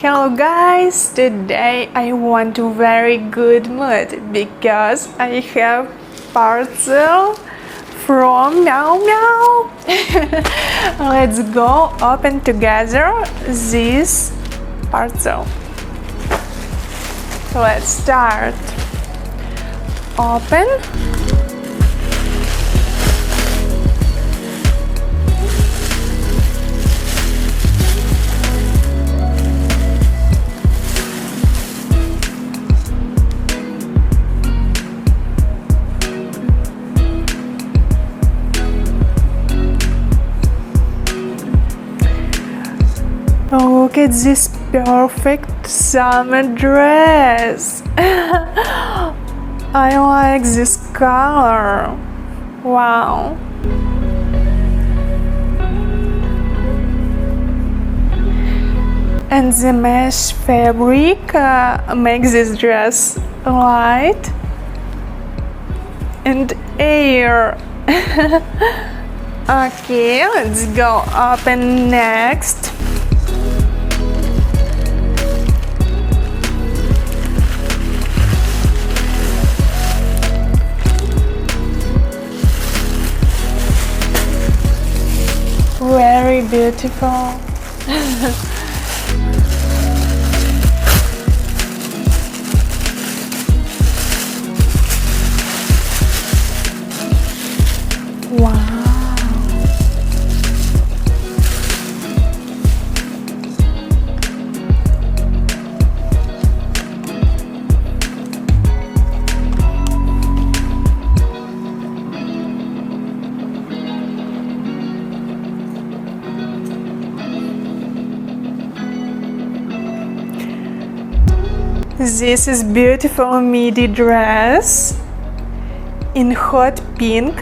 Hello guys, today I want a very good mood because I have parcel from Mew Mew. Let's go open together this parcel. Let's start. Open. Look at this perfect summer dress. I like this color. Wow. And the mesh fabric makes this dress light and air. Okay, let's go open next. Very beautiful. Wow. This is beautiful midi dress in hot pink.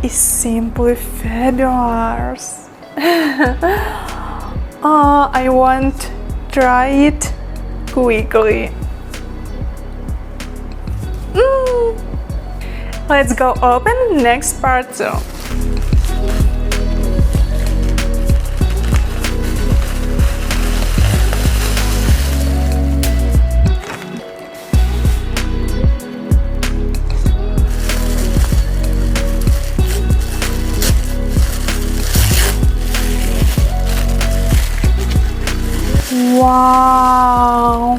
Is simply fabulous. Oh, I want to try it quickly. Let's go open next parcel. Wow!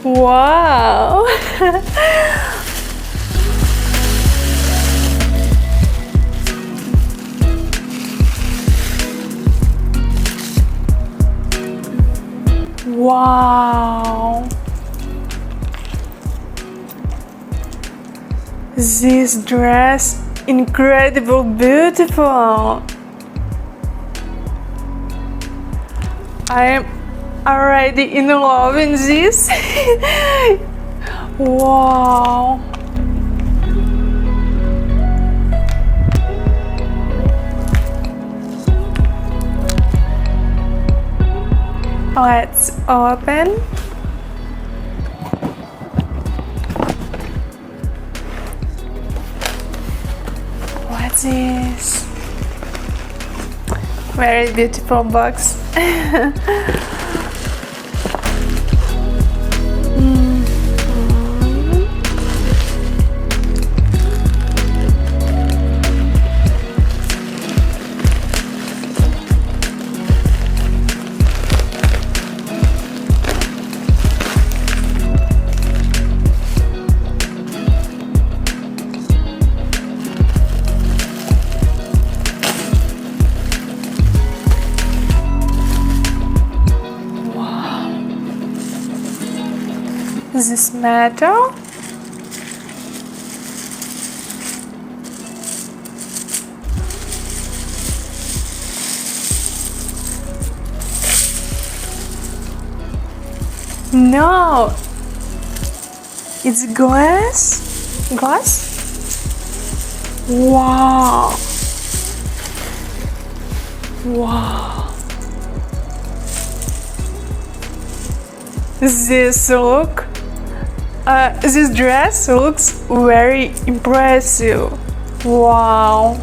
Wow! Wow! This dress incredible beautiful. I am already in love in this. Wow. Let's open. What's this? Very beautiful box. This metal. No, it's glass. Glass? Wow. Wow. This dress looks very impressive. Wow.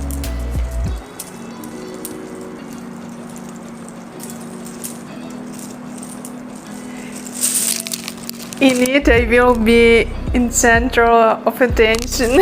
In it, I will be in center of attention.